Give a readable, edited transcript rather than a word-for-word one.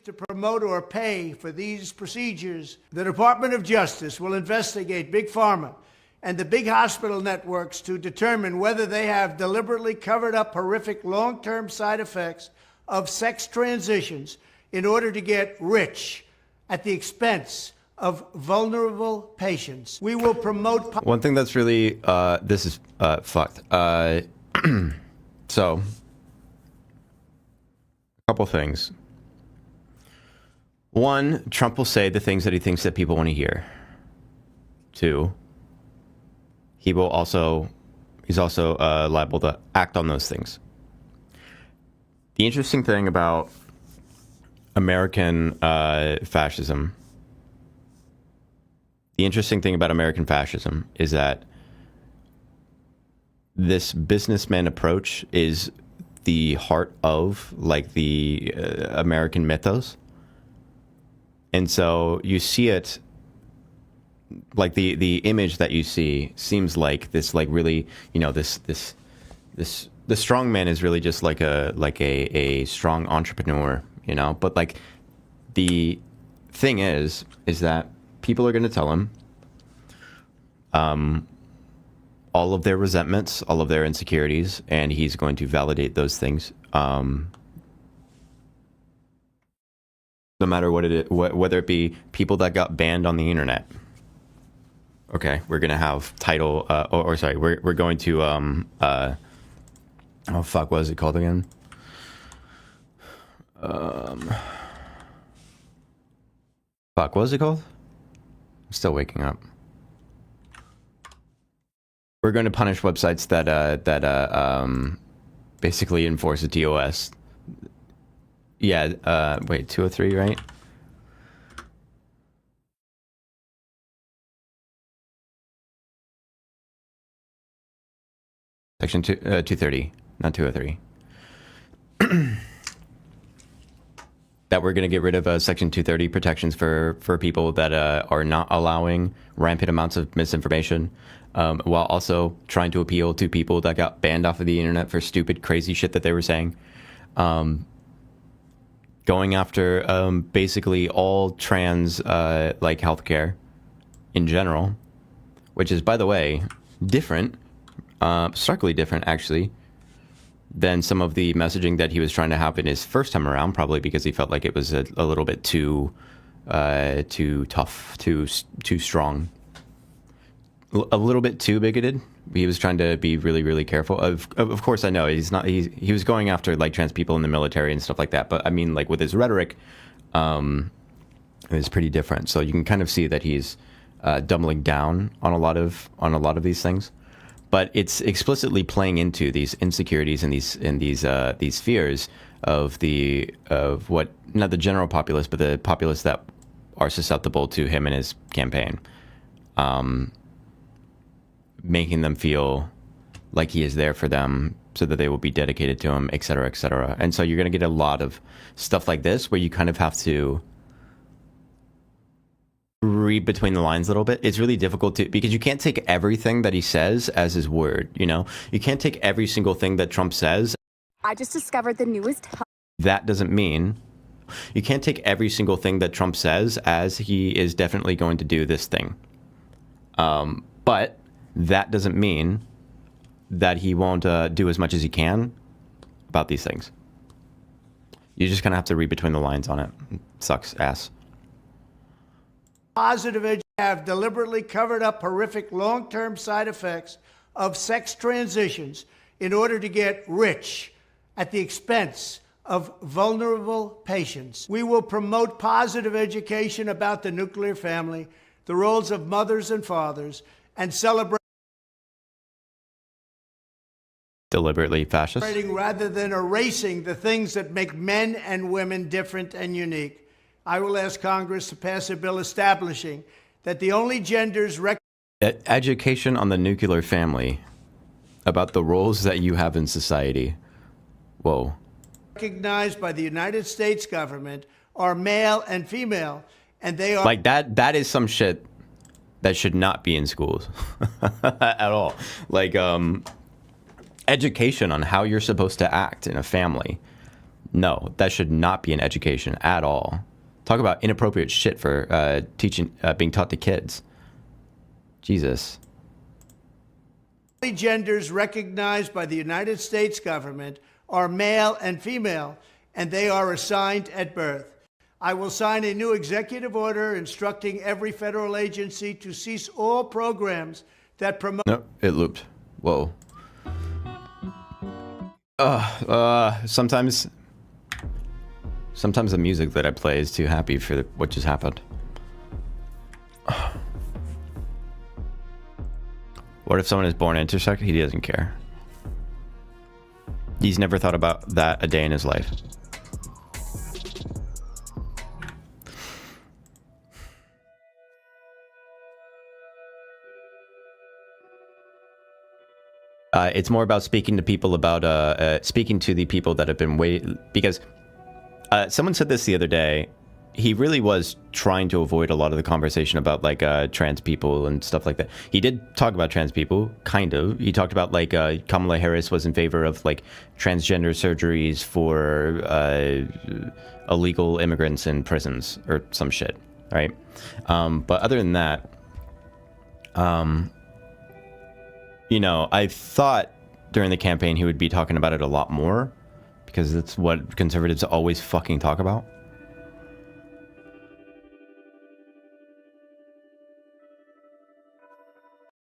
to promote or pay for these procedures, the Department of Justice will investigate Big Pharma and the big hospital networks to determine whether they have deliberately covered up horrific long-term side effects of sex transitions in order to get rich at the expense of vulnerable patients. We will promote... One thing that's really, this is fucked. So, a couple things. One, Trump will say the things that he thinks that people want to hear. Two, he's also liable to act on those things. The interesting thing about American fascism is that this businessman approach is the heart of like the American mythos. And so you see it, like the image that you see seems like this, like really, you know, the strong man is really just like a strong entrepreneur, you know. But like the thing is that people are going to tell him all of their resentments, all of their insecurities, and he's going to validate those things. No matter what it is, whether it be people that got banned on the internet. Okay, we're gonna have title, we're going to oh fuck, what is it called again? Fuck, what is it called? I'm still waking up. We're going to punish websites that basically enforce a TOS. Yeah, wait, 203, right? Section 230, not 203. That we're going to get rid of Section 230 protections for people that are not allowing rampant amounts of misinformation, while also trying to appeal to people that got banned off of the internet for stupid, crazy shit that they were saying. Going after basically all trans like healthcare in general, which is, by the way, different, starkly different actually, than some of the messaging that he was trying to have in his first time around, probably because he felt like it was a little bit too tough, too strong, a little bit too bigoted. He was trying to be really, really careful. Of course, I know he's not. He was going after like trans people in the military and stuff like that. But I mean, like with his rhetoric, it was pretty different. So you can kind of see that he's doubling down on a lot of these things. But it's explicitly playing into these insecurities and these fears of what, not the general populace, but the populace that are susceptible to him and his campaign, making them feel like he is there for them, so that they will be dedicated to him, et cetera, et cetera. And so you're going to get a lot of stuff like this where you kind of have to read between the lines a little bit. It's really difficult because you can't take everything that he says as his word, you know? You can't take every single thing that Trump says. I just discovered the newest... That doesn't mean... You can't take every single thing that Trump says as he is definitely going to do this thing. But that doesn't mean that he won't do as much as he can about these things. You just kind of have to read between the lines on it. It sucks ass. Positive have deliberately covered up horrific long-term side effects of sex transitions in order to get rich at the expense of vulnerable patients. We will promote positive education about the nuclear family, the roles of mothers and fathers, and celebrate deliberately fascist rather than erasing the things that make men and women different and unique. I will ask Congress to pass a bill establishing that the only genders education on the nuclear family, about the roles that you have in society. Whoa. Recognized by the United States government are male and female, and they are like that is some shit that should not be in schools at all. Like education on how you're supposed to act in a family. No, that should not be an education at all. Talk about inappropriate shit for being taught to kids. Jesus. Only genders recognized by the United States government are male and female, and they are assigned at birth. I will sign a new executive order instructing every federal agency to cease all programs that promote... No, it looped. Whoa. Sometimes the music that I play is too happy for what just happened. What if someone is born intersex? He doesn't care. He's never thought about that a day in his life. It's more about speaking to people about speaking to the people that have been because someone said this the other day. He really was trying to avoid a lot of the conversation about like trans people and stuff like that. He did talk about trans people, kind of. He talked about like Kamala Harris was in favor of like transgender surgeries for illegal immigrants in prisons or some shit, right? But other than that, you know, I thought during the campaign he would be talking about it a lot more because that's what conservatives always fucking talk about.